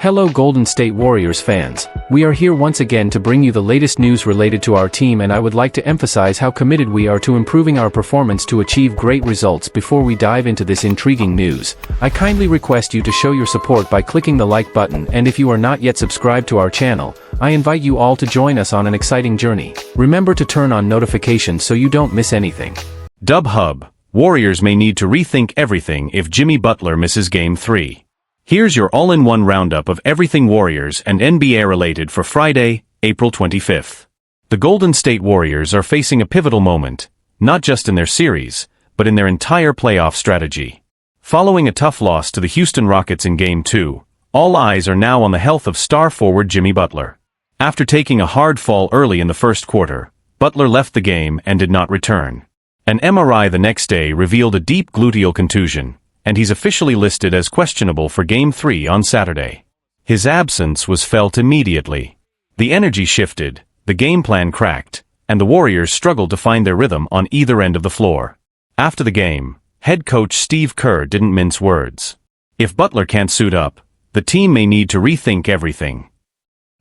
Hello Golden State Warriors fans, we are here once again to bring you the latest news related to our team, and I would like to emphasize how committed we are to improving our performance to achieve great results. Before we dive into this intriguing news, I kindly request you to show your support by clicking the like button, and if you are not yet subscribed to our channel, I invite you all to join us on an exciting journey. Remember to turn on notifications so you don't miss anything. Dub Hub, Warriors may need to rethink everything if Jimmy Butler misses Game 3. Here's your all-in-one roundup of everything Warriors and NBA related for Friday, April 25th. The Golden State Warriors are facing a pivotal moment, not just in their series, but in their entire playoff strategy. Following a tough loss to the Houston Rockets in Game 2, all eyes are now on the health of star forward Jimmy Butler. After taking a hard fall early in the first quarter, Butler left the game and did not return. An MRI the next day revealed a deep gluteal contusion, and he's officially listed as questionable for Game 3 on Saturday. His absence was felt immediately. The energy shifted, the game plan cracked, and the Warriors struggled to find their rhythm on either end of the floor. After the game, head coach Steve Kerr didn't mince words. If Butler can't suit up, the team may need to rethink everything.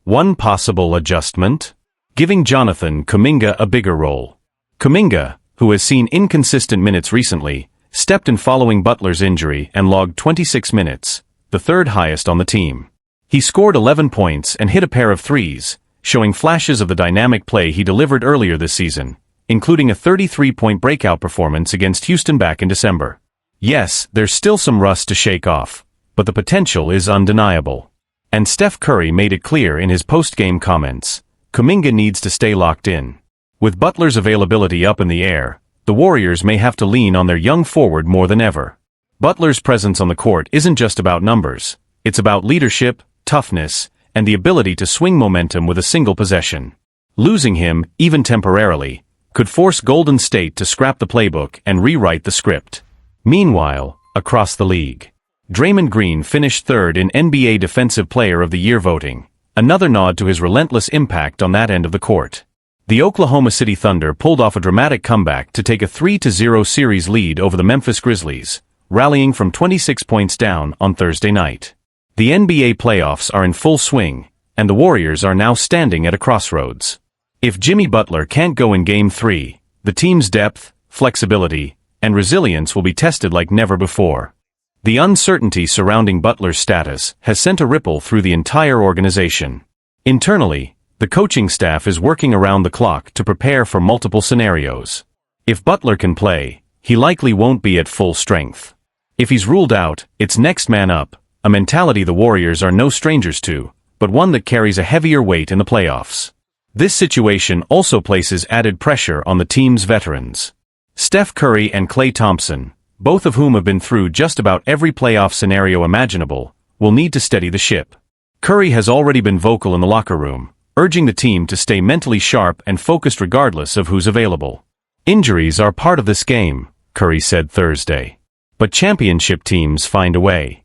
One possible adjustment? Giving Jonathan Kuminga a bigger role. Kuminga, who has seen inconsistent minutes recently, stepped in following Butler's injury and logged 26 minutes, the third highest on the team. He scored 11 points and hit a pair of threes, showing flashes of the dynamic play he delivered earlier this season, including a 33-point breakout performance against Houston back in December. Yes, there's still some rust to shake off, but the potential is undeniable. And Steph Curry made it clear in his post-game comments, Kuminga needs to stay locked in. With Butler's availability up in the air, the Warriors may have to lean on their young forward more than ever. Butler's presence on the court isn't just about numbers, it's about leadership, toughness, and the ability to swing momentum with a single possession. Losing him, even temporarily, could force Golden State to scrap the playbook and rewrite the script. Meanwhile, across the league, Draymond Green finished third in NBA Defensive Player of the Year voting, another nod to his relentless impact on that end of the court. The Oklahoma City Thunder pulled off a dramatic comeback to take a 3-0 series lead over the Memphis Grizzlies, rallying from 26 points down on Thursday night. The NBA playoffs are in full swing, and the Warriors are now standing at a crossroads. If Jimmy Butler can't go in Game 3, the team's depth, flexibility, and resilience will be tested like never before. The uncertainty surrounding Butler's status has sent a ripple through the entire organization. Internally, the coaching staff is working around the clock to prepare for multiple scenarios. If Butler can play, he likely won't be at full strength. If he's ruled out, it's next man up, a mentality the Warriors are no strangers to, but one that carries a heavier weight in the playoffs. This situation also places added pressure on the team's veterans. Steph Curry and Klay Thompson, both of whom have been through just about every playoff scenario imaginable, will need to steady the ship. Curry has already been vocal in the locker room, urging the team to stay mentally sharp and focused regardless of who's available. Injuries are part of this game, Curry said Thursday. But championship teams find a way.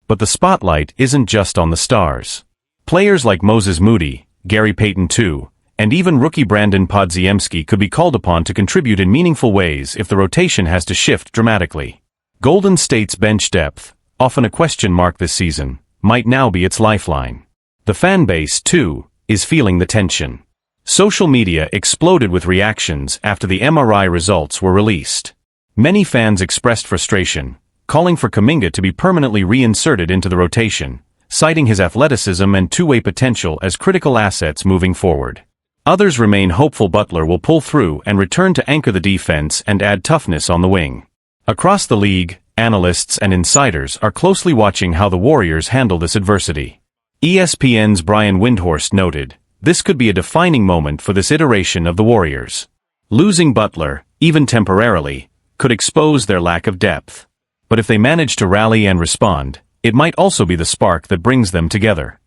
But the spotlight isn't just on the stars. Players like Moses Moody, Gary Payton II, and even rookie Brandon Podziemski could be called upon to contribute in meaningful ways if the rotation has to shift dramatically. Golden State's bench depth, often a question mark this season, might now be its lifeline. The fan base, too, is feeling the tension. Social media exploded with reactions after the MRI results were released. Many fans expressed frustration, calling for Kuminga to be permanently reinserted into the rotation, citing his athleticism and two-way potential as critical assets moving forward. Others remain hopeful Butler will pull through and return to anchor the defense and add toughness on the wing. Across the league, analysts and insiders are closely watching how the Warriors handle this adversity. ESPN's Brian Windhorst noted, this could be a defining moment for this iteration of the Warriors. Losing Butler, even temporarily, could expose their lack of depth. But if they manage to rally and respond, it might also be the spark that brings them together.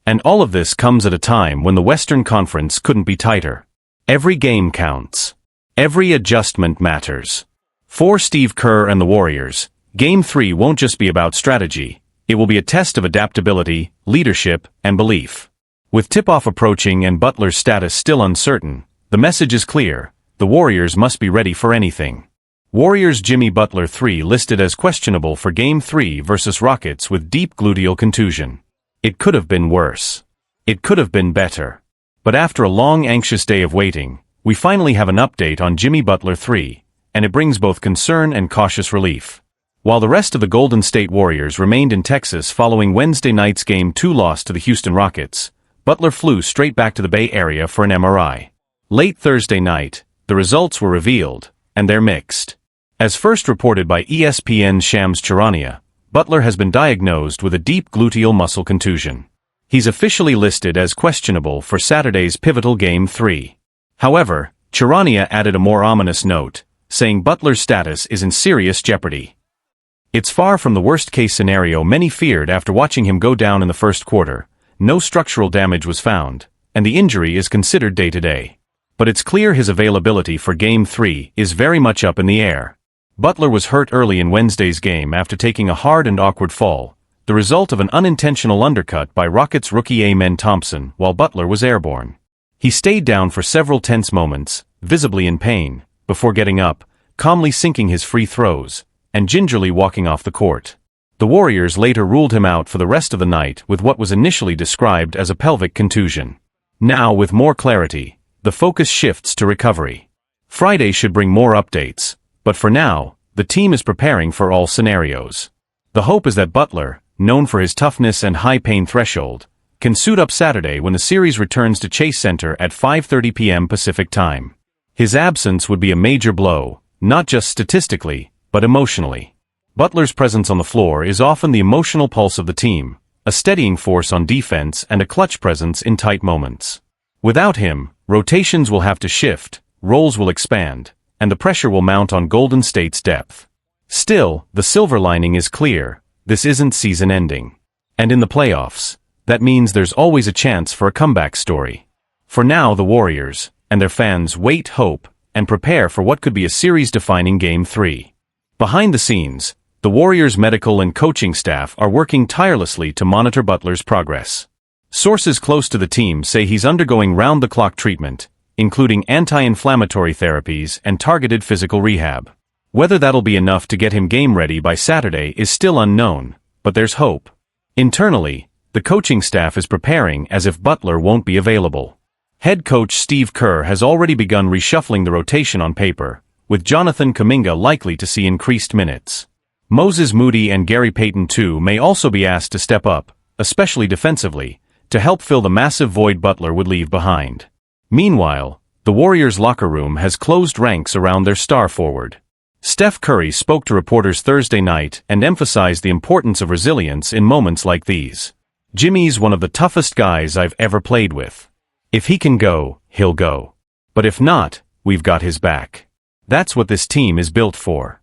And all of this comes at a time when the Western Conference couldn't be tighter. Every game counts. Every adjustment matters. For Steve Kerr and the Warriors, Game 3 won't just be about strategy. It will be a test of adaptability, leadership, and belief. With tip-off approaching and Butler's status still uncertain, the message is clear: the Warriors must be ready for anything. Warriors Jimmy Butler 3 listed as questionable for Game 3 versus Rockets with deep gluteal contusion. It could have been worse. It could have been better. But after a long, anxious day of waiting, we finally have an update on Jimmy Butler 3, and it brings both concern and cautious relief. While the rest of the Golden State Warriors remained in Texas following Wednesday night's Game 2 loss to the Houston Rockets, Butler flew straight back to the Bay Area for an MRI. Late Thursday night, the results were revealed, and they're mixed. As first reported by ESPN's Shams Charania, Butler has been diagnosed with a deep gluteal muscle contusion. He's officially listed as questionable for Saturday's pivotal Game 3. However, Charania added a more ominous note, saying Butler's status is in serious jeopardy. It's far from the worst-case scenario many feared after watching him go down in the first quarter. No structural damage was found, and the injury is considered day-to-day. But it's clear his availability for Game 3 is very much up in the air. Butler was hurt early in Wednesday's game after taking a hard and awkward fall, the result of an unintentional undercut by Rockets rookie Klay Thompson while Butler was airborne. He stayed down for several tense moments, visibly in pain, before getting up, calmly sinking his free throws, and gingerly walking off the court. The Warriors later ruled him out for the rest of the night with what was initially described as a pelvic contusion. Now, with more clarity, the focus shifts to recovery. Friday should bring more updates, but for now, the team is preparing for all scenarios. The hope is that Butler, known for his toughness and high pain threshold, can suit up Saturday when the series returns to Chase Center at 5:30 p.m. Pacific Time. His absence would be a major blow, not just statistically, but emotionally. Butler's presence on the floor is often the emotional pulse of the team, a steadying force on defense and a clutch presence in tight moments. Without him, rotations will have to shift, roles will expand, and the pressure will mount on Golden State's depth. Still, the silver lining is clear: this isn't season-ending. And in the playoffs, that means there's always a chance for a comeback story. For now, the Warriors and their fans wait, hope, and prepare for what could be a series-defining Game 3. Behind the scenes, the Warriors' medical and coaching staff are working tirelessly to monitor Butler's progress. Sources close to the team say he's undergoing round-the-clock treatment, including anti-inflammatory therapies and targeted physical rehab. Whether that'll be enough to get him game-ready by Saturday is still unknown, but there's hope. Internally, the coaching staff is preparing as if Butler won't be available. Head coach Steve Kerr has already begun reshuffling the rotation on paper, with Jonathan Kuminga likely to see increased minutes. Moses Moody and Gary Payton II may also be asked to step up, especially defensively, to help fill the massive void Butler would leave behind. Meanwhile, the Warriors' locker room has closed ranks around their star forward. Steph Curry spoke to reporters Thursday night and emphasized the importance of resilience in moments like these. "Jimmy's one of the toughest guys I've ever played with. If he can go, he'll go. But if not, we've got his back. That's what this team is built for."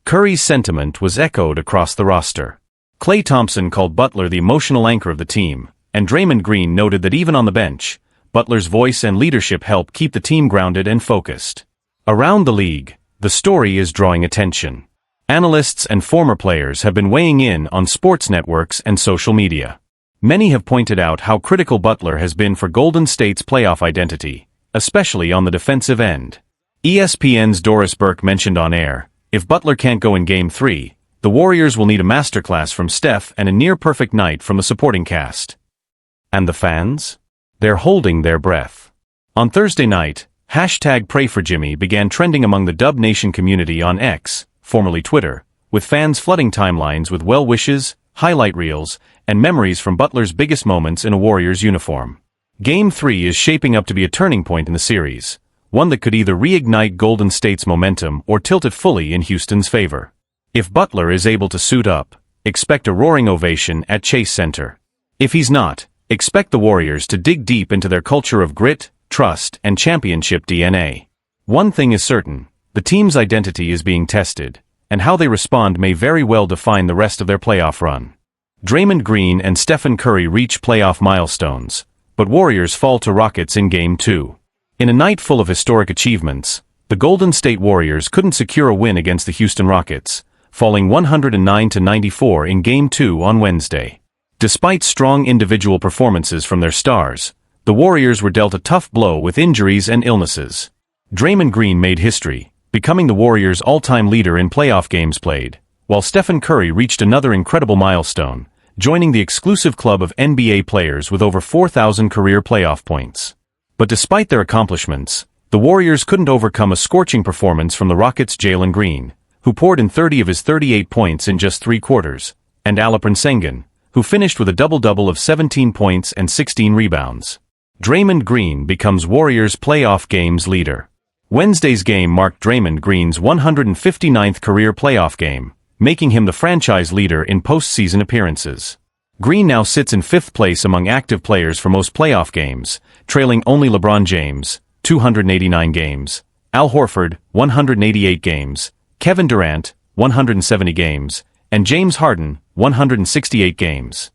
Curry's sentiment was echoed across the roster. Klay Thompson called Butler the emotional anchor of the team, and Draymond Green noted that even on the bench, Butler's voice and leadership help keep the team grounded and focused. Around the league, the story is drawing attention. Analysts and former players have been weighing in on sports networks and social media. Many have pointed out how critical Butler has been for Golden State's playoff identity, especially on the defensive end. ESPN's Doris Burke mentioned on air, if Butler can't go in Game 3, the Warriors will need a masterclass from Steph and a near-perfect night from the supporting cast. And the fans? They're holding their breath. On Thursday night, #PrayForJimmy began trending among the Dub Nation community on X, formerly Twitter, with fans flooding timelines with well wishes, highlight reels, and memories from Butler's biggest moments in a Warriors uniform. Game 3 is shaping up to be a turning point in the series, one that could either reignite Golden State's momentum or tilt it fully in Houston's favor. If Butler is able to suit up, expect a roaring ovation at Chase Center. If he's not, expect the Warriors to dig deep into their culture of grit, trust, and championship DNA. One thing is certain: the team's identity is being tested, and how they respond may very well define the rest of their playoff run. Draymond Green and Stephen Curry reach playoff milestones, but Warriors fall to Rockets in Game 2. In a night full of historic achievements, the Golden State Warriors couldn't secure a win against the Houston Rockets, falling 109-94 in Game 2 on Wednesday. Despite strong individual performances from their stars, the Warriors were dealt a tough blow with injuries and illnesses. Draymond Green made history, becoming the Warriors' all-time leader in playoff games played, while Stephen Curry reached another incredible milestone, joining the exclusive club of NBA players with over 4,000 career playoff points. But despite their accomplishments, the Warriors couldn't overcome a scorching performance from the Rockets' Jalen Green, who poured in 30 of his 38 points in just 3 quarters, and Alperen Sengun, who finished with a double-double of 17 points and 16 rebounds. Draymond Green becomes Warriors' playoff games leader. Wednesday's game marked Draymond Green's 159th career playoff game, making him the franchise leader in postseason appearances. Green now sits in 5th place among active players for most playoff games, trailing only LeBron James, 289 games, Al Horford, 188 games, Kevin Durant, 170 games, and James Harden, 168 games.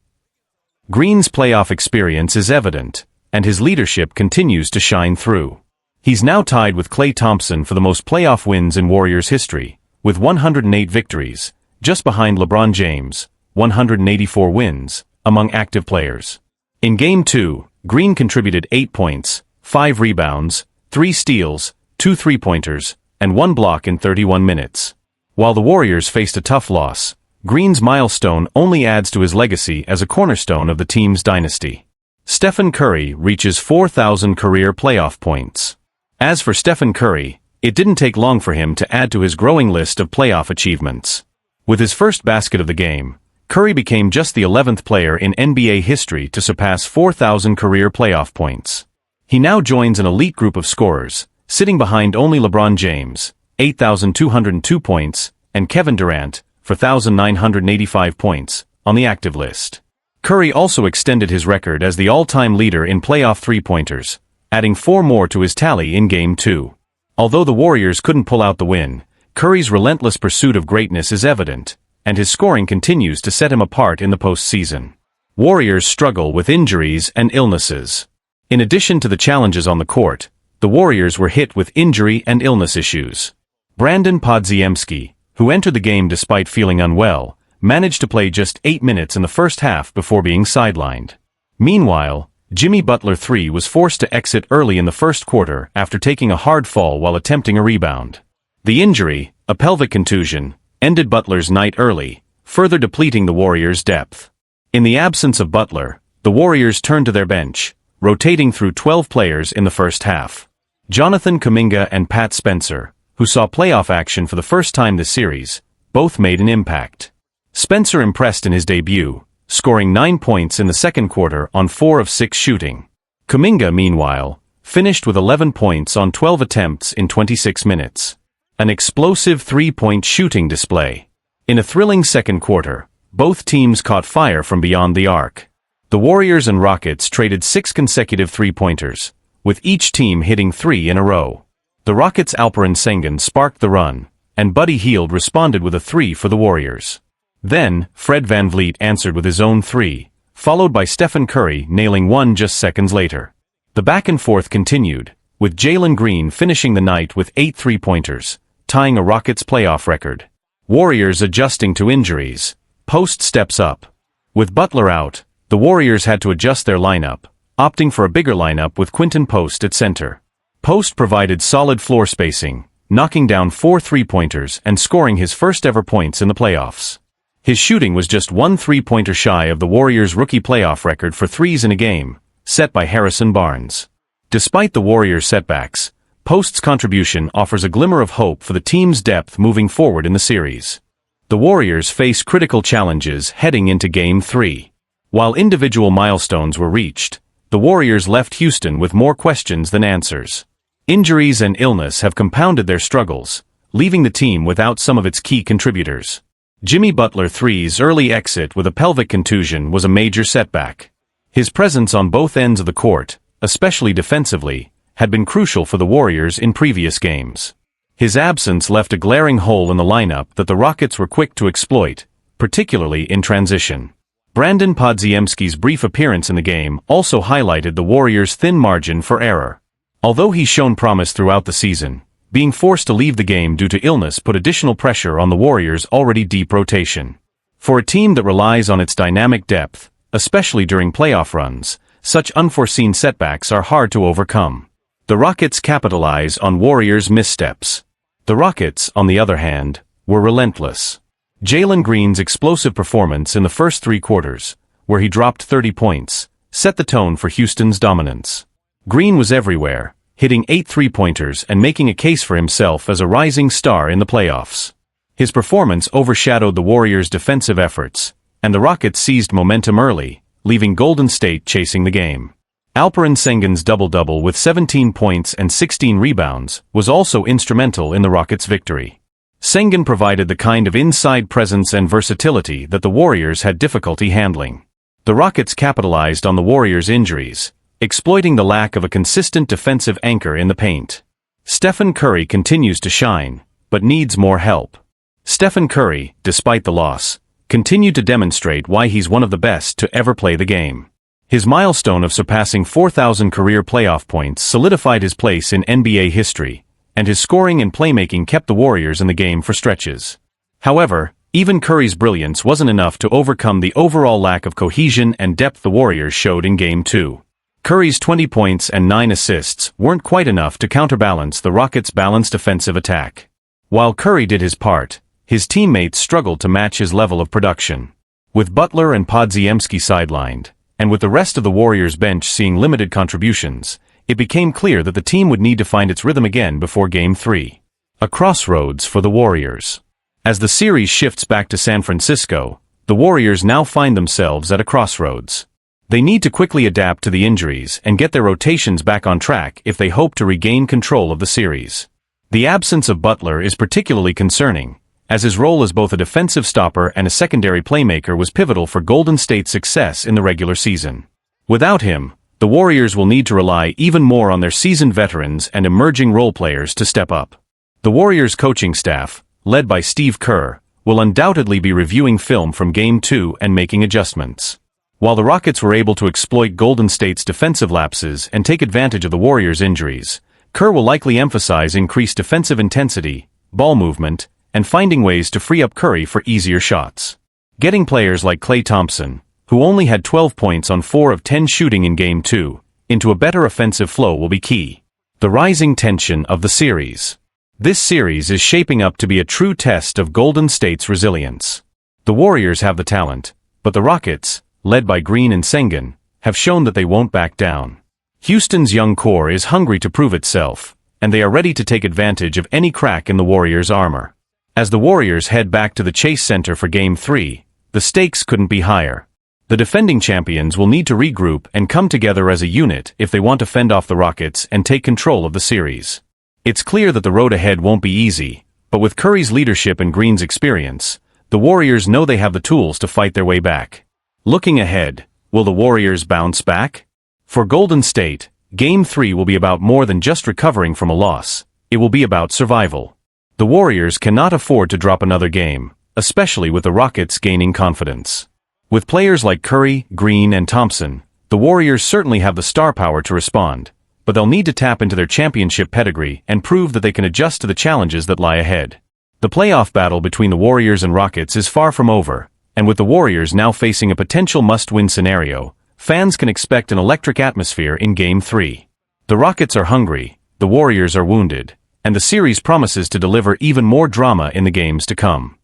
Green's playoff experience is evident, and his leadership continues to shine through. He's now tied with Klay Thompson for the most playoff wins in Warriors history, with 108 victories, just behind LeBron James, 184 wins, among active players. In Game 2, Green contributed 8 points, 5 rebounds, 3 steals, 2 three-pointers, and 1 block in 31 minutes. While the Warriors faced a tough loss, Green's milestone only adds to his legacy as a cornerstone of the team's dynasty. Stephen Curry reaches 4,000 career playoff points. As for Stephen Curry, it didn't take long for him to add to his growing list of playoff achievements. With his first basket of the game, Curry became just the 11th player in NBA history to surpass 4,000 career playoff points. He now joins an elite group of scorers, sitting behind only LeBron James, 8,202 points, and Kevin Durant, 4,985 points, on the active list. Curry also extended his record as the all-time leader in playoff three-pointers, adding 4 more to his tally in Game 2. Although the Warriors couldn't pull out the win, Curry's relentless pursuit of greatness is evident, and his scoring continues to set him apart in the postseason. Warriors struggle with injuries and illnesses. In addition to the challenges on the court, the Warriors were hit with injury and illness issues. Brandon Podziemski, who entered the game despite feeling unwell, managed to play just 8 minutes in the first half before being sidelined. Meanwhile, Jimmy Butler III was forced to exit early in the first quarter after taking a hard fall while attempting a rebound. The injury, a pelvic contusion, ended Butler's night early, further depleting the Warriors' depth. In the absence of Butler, the Warriors turned to their bench, rotating through 12 players in the first half. Jonathan Kuminga and Pat Spencer, who saw playoff action for the first time this series, both made an impact. Spencer impressed in his debut, scoring 9 points in the second quarter on 4 of 6 shooting. Kuminga, meanwhile, finished with 11 points on 12 attempts in 26 minutes. An explosive 3-point shooting display. In a thrilling second quarter, both teams caught fire from beyond the arc. The Warriors and Rockets traded 6 consecutive three-pointers, with each team hitting 3 in a row. The Rockets' Alperen Sengun sparked the run, and Buddy Hield responded with a 3 for the Warriors. Then, Fred VanVleet answered with his own 3, followed by Stephen Curry nailing 1 just seconds later. The back-and-forth continued, with Jalen Green finishing the night with 8 three-pointers, tying a Rockets playoff record. Warriors adjusting to injuries. Post steps up. With Butler out, the Warriors had to adjust their lineup, opting for a bigger lineup with Quinton Post at center. Post provided solid floor spacing, knocking down 4 three-pointers and scoring his first-ever points in the playoffs. His shooting was just 1 three-pointer shy of the Warriors' rookie playoff record for threes in a game, set by Harrison Barnes. Despite the Warriors' setbacks, Post's contribution offers a glimmer of hope for the team's depth moving forward in the series. The Warriors face critical challenges heading into Game 3. While individual milestones were reached, the Warriors left Houston with more questions than answers. Injuries and illness have compounded their struggles, leaving the team without some of its key contributors. Jimmy Butler III's early exit with a pelvic contusion was a major setback. His presence on both ends of the court, especially defensively, had been crucial for the Warriors in previous games. His absence left a glaring hole in the lineup that the Rockets were quick to exploit, particularly in transition. Brandon Podziemski's brief appearance in the game also highlighted the Warriors' thin margin for error. Although he's shown promise throughout the season, being forced to leave the game due to illness put additional pressure on the Warriors' already deep rotation. For a team that relies on its dynamic depth, especially during playoff runs, such unforeseen setbacks are hard to overcome. The Rockets capitalize on Warriors' missteps. The Rockets, on the other hand, were relentless. Jalen Green's explosive performance in the first 3 quarters, where he dropped 30 points, set the tone for Houston's dominance. Green was everywhere, hitting 8 3-pointers and making a case for himself as a rising star in the playoffs. His performance overshadowed the Warriors' defensive efforts, and the Rockets seized momentum early, leaving Golden State chasing the game. Alperen Sengun's double-double with 17 points and 16 rebounds was also instrumental in the Rockets' victory. Sengun provided the kind of inside presence and versatility that the Warriors had difficulty handling. The Rockets capitalized on the Warriors' injuries, exploiting the lack of a consistent defensive anchor in the paint. Stephen Curry continues to shine, but needs more help. Stephen Curry, despite the loss, continued to demonstrate why he's one of the best to ever play the game. His milestone of surpassing 4,000 career playoff points solidified his place in NBA history, and his scoring and playmaking kept the Warriors in the game for stretches. However, even Curry's brilliance wasn't enough to overcome the overall lack of cohesion and depth the Warriors showed in Game 2. Curry's 20 points and 9 assists weren't quite enough to counterbalance the Rockets' balanced offensive attack. While Curry did his part, his teammates struggled to match his level of production. With Butler and Podziemski sidelined, and with the rest of the Warriors' bench seeing limited contributions, it became clear that the team would need to find its rhythm again before Game 3. A crossroads for the Warriors. As the series shifts back to San Francisco, the Warriors now find themselves at a crossroads. They need to quickly adapt to the injuries and get their rotations back on track if they hope to regain control of the series. The absence of Butler is particularly concerning, as his role as both a defensive stopper and a secondary playmaker was pivotal for Golden State's success in the regular season. Without him, the Warriors will need to rely even more on their seasoned veterans and emerging role players to step up. The Warriors' coaching staff, led by Steve Kerr, will undoubtedly be reviewing film from Game 2 and making adjustments. While the Rockets were able to exploit Golden State's defensive lapses and take advantage of the Warriors' injuries, Kerr will likely emphasize increased defensive intensity, ball movement, and finding ways to free up Curry for easier shots. Getting players like Klay Thompson, who only had 12 points on 4 of 10 shooting in Game 2, into a better offensive flow will be key. The rising tension of the series. This series is shaping up to be a true test of Golden State's resilience. The Warriors have the talent, but the Rockets, led by Green and Sengun, have shown that they won't back down. Houston's young core is hungry to prove itself, and they are ready to take advantage of any crack in the Warriors' armor. As the Warriors head back to the Chase Center for Game 3, the stakes couldn't be higher. The defending champions will need to regroup and come together as a unit if they want to fend off the Rockets and take control of the series. It's clear that the road ahead won't be easy, but with Curry's leadership and Green's experience, the Warriors know they have the tools to fight their way back. Looking ahead, will the Warriors bounce back? For Golden State, Game 3 will be about more than just recovering from a loss. It will be about survival. The Warriors cannot afford to drop another game, especially with the Rockets gaining confidence. With players like Curry, Green, and Thompson, the Warriors certainly have the star power to respond, but they'll need to tap into their championship pedigree and prove that they can adjust to the challenges that lie ahead. The playoff battle between the Warriors and Rockets is far from over, and with the Warriors now facing a potential must-win scenario, fans can expect an electric atmosphere in Game 3. The Rockets are hungry, the Warriors are wounded, and the series promises to deliver even more drama in the games to come.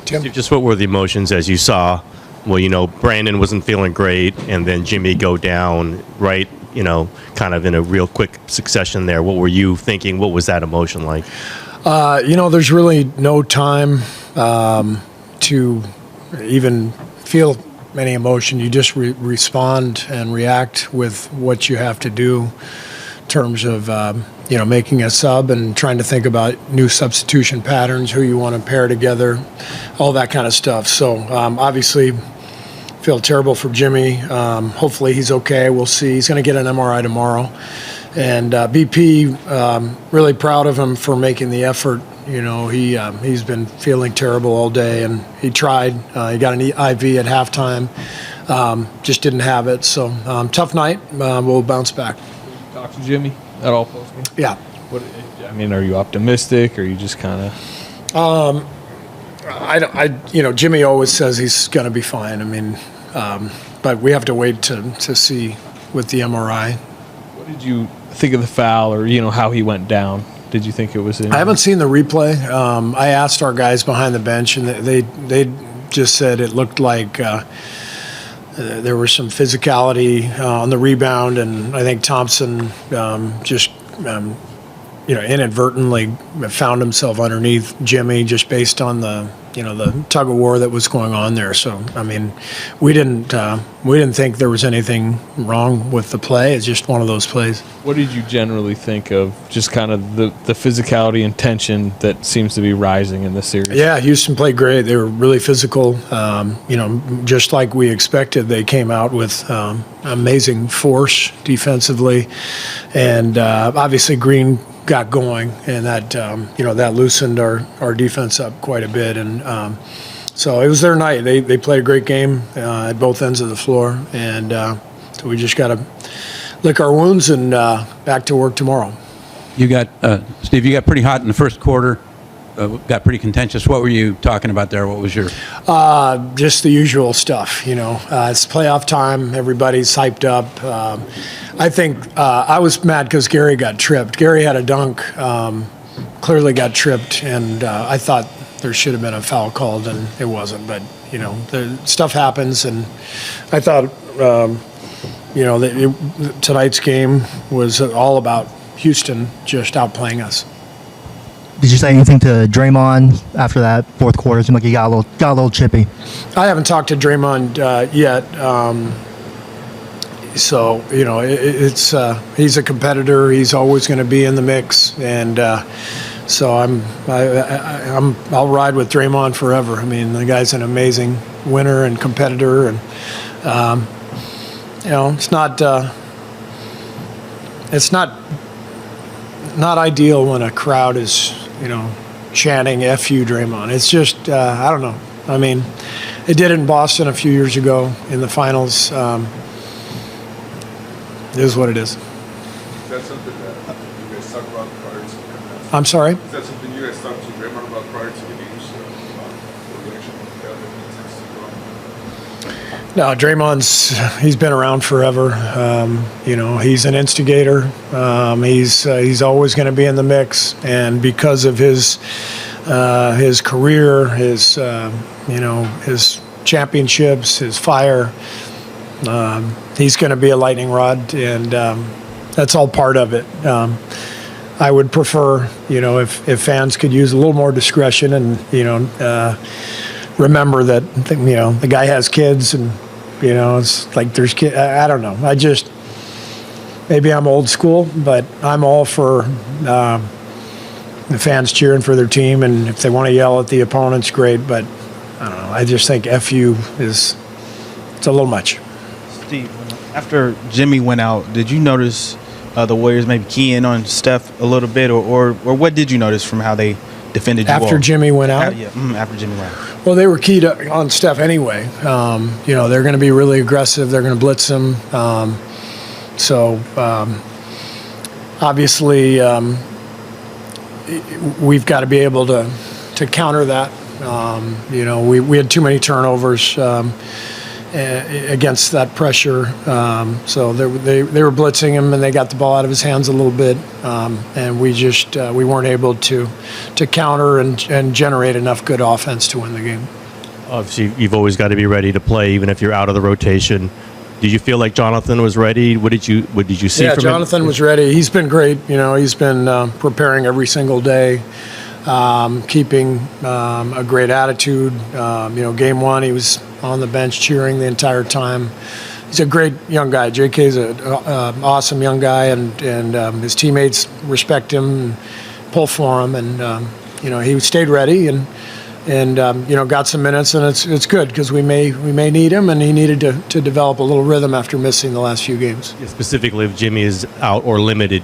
Tim? Just what were the emotions as you saw, Brandon wasn't feeling great, and then Jimmy go down, right, kind of in a real quick succession there. What were you thinking? What was that emotion like? There's really no time to even feel any emotion. You just respond and react with what you have to do in terms of, making a sub and trying to think about new substitution patterns, who you want to pair together, all that kind of stuff. So obviously feel terrible for Jimmy. Hopefully he's okay. We'll see. He's going to get an MRI tomorrow. And BP, really proud of him for making the effort. He's been feeling terrible all day, and he tried. He got an IV at halftime, just didn't have it. So tough night. We'll bounce back. Talk to Jimmy at all post-game? Yeah. Are you optimistic, or are you just kind of? Jimmy always says he's going to be fine. But we have to wait to see with the MRI. What did you think of the foul, or how he went down? Did you think it was in? I haven't seen the replay. I asked our guys behind the bench, and they just said it looked like there was some physicality on the rebound, and I think Thompson just inadvertently found himself underneath Jimmy just based on the tug of war that was going on there. So I mean, we didn't think there was anything wrong with the play. It's just one of those plays. What did you generally think of just kind of the physicality and tension that seems to be rising in this series? Yeah, Houston played great. They were really physical. Just like we expected, they came out with amazing force defensively, and obviously Green got going, and that loosened our defense up quite a bit, and so it was their night. They played a great game at both ends of the floor, and so we just got to lick our wounds and back to work tomorrow. You got Steve. You got pretty hot in the first quarter. Got pretty contentious. What were you talking about there? What was your? Just the usual stuff. It's playoff time. Everybody's hyped up. I think I was mad because Gary got tripped. Gary had a dunk, clearly got tripped, and I thought there should have been a foul called, and it wasn't. But the stuff happens, and I thought tonight's game was all about Houston just outplaying us. Did you say anything to Draymond after that fourth quarter? It seemed like he got a little chippy. I haven't talked to Draymond yet. So it's he's a competitor. He's always going to be in the mix, and so I'll ride with Draymond forever. I mean, the guy's an amazing winner and competitor, and it's not ideal when a crowd is chanting "F you, Draymond." It's just I don't know. I mean, it did it in Boston a few years ago in the finals. It is what it is. Is that something that you guys talk about prior to? I'm sorry? Is that something you guys talked to Draymond about prior to the games? No, he's been around forever. He's an instigator. He's always going to be in the mix, and because of his career, his championships, his fire, he's going to be a lightning rod, and that's all part of it. I would prefer, if fans could use a little more discretion and, remember that, the guy has kids, and, it's like there's kids. I don't know. Maybe I'm old school, but I'm all for the fans cheering for their team, and if they want to yell at the opponents, great, but I don't know. I just think FU it's a little much. Steve, after Jimmy went out, did you notice the Warriors maybe key in on Steph a little bit, or what did you notice from how they defended you after Jimmy went out? After Jimmy went out. Well, they were keyed on Steph anyway. They're going to be really aggressive. They're going to blitz him. Obviously, we've got to be able to counter that. We had too many turnovers against that pressure. So they were blitzing him, and they got the ball out of his hands a little bit, and we weren't able to counter and generate enough good offense to win the game. Obviously, you've always got to be ready to play, even if you're out of the rotation. Did you feel like Jonathan was ready? What did you see from him? Yeah, Jonathan was ready. He's been great. He's been preparing every single day. Keeping a great attitude. Game one, he was on the bench cheering the entire time. He's a great young guy. JK's an awesome young guy, and his teammates respect him and pull for him. And he stayed ready and got some minutes, and it's good because we may need him, and he needed to develop a little rhythm after missing the last few games. Specifically, if Jimmy is out or limited,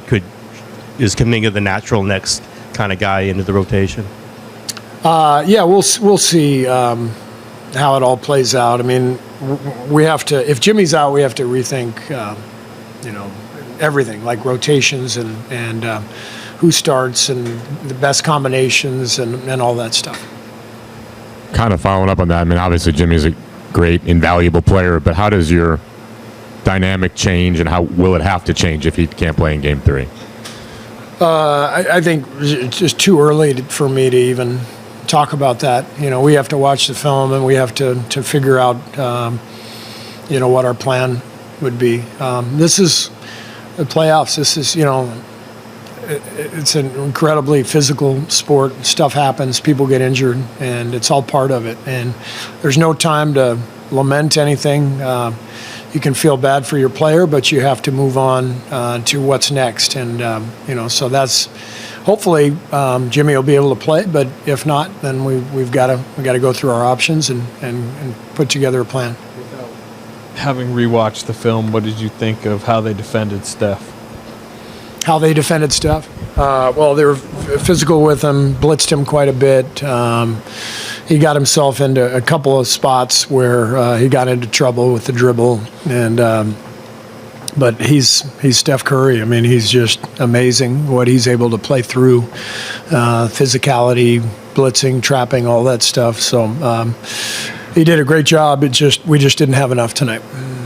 is Kuminga the natural next kind of guy into the rotation? We'll see how it all plays out. I mean, we have to. If Jimmy's out, we have to rethink, everything like rotations and who starts and the best combinations and all that stuff. Kind of following up on that. I mean, obviously Jimmy's a great, invaluable player, but how does your dynamic change, and how will it have to change if he can't play in Game 3? I think it's just too early for me to even talk about that. We have to watch the film and we have to figure out, what our plan would be. This is the playoffs. This is, it's an incredibly physical sport. Stuff happens, people get injured, and it's all part of it. And there's no time to lament anything. You can feel bad for your player, but you have to move on to what's next. And, so that's hopefully Jimmy will be able to play, but if not, then we've got to go through our options and put together a plan. Having rewatched the film, what did you think of how they defended Steph? How they defended Steph? Well, they were physical with him, blitzed him quite a bit. He got himself into a couple of spots where he got into trouble with the dribble, and but he's Steph Curry. I mean, he's just amazing what he's able to play through, physicality, blitzing, trapping, all that stuff. So he did a great job. We just didn't have enough tonight.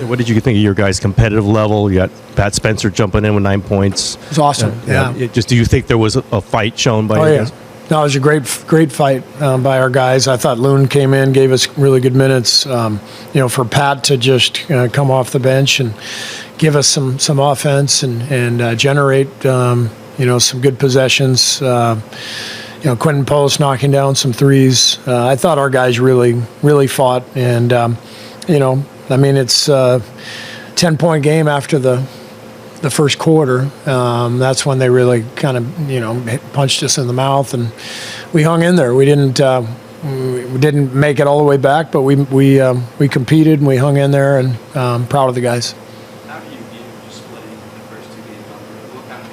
What did you think of your guys' competitive level? You got Pat Spencer jumping in with 9 points. It's awesome. Yeah. Do you think there was a fight shown by you guys? No, it was a great fight by our guys. I thought Loon came in, gave us really good minutes. For Pat to just come off the bench and give us some offense and generate some good possessions. Quentin Post knocking down some threes. I thought our guys really fought, and it's a 10-point game after the first quarter. That's when they really kind of punched us in the mouth, and we hung in there. We didn't make it all the way back, but we competed and we hung in there, and proud of the guys. How do you view just splitting the first 2 games on the road? What kind of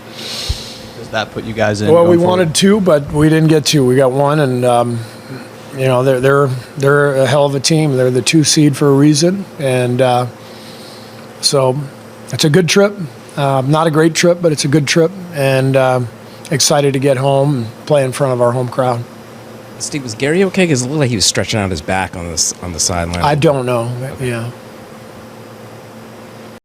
does that put you guys in? Well, we wanted 2, but we didn't get 2. We got 1, and they're a hell of a team. They're the 2 seed for a reason, and so it's a good trip. Not a great trip, but it's a good trip, and excited to get home and play in front of our home crowd. Steve, was Gary okay? Because it looked like he was stretching out his back on the sideline. I don't know. Yeah.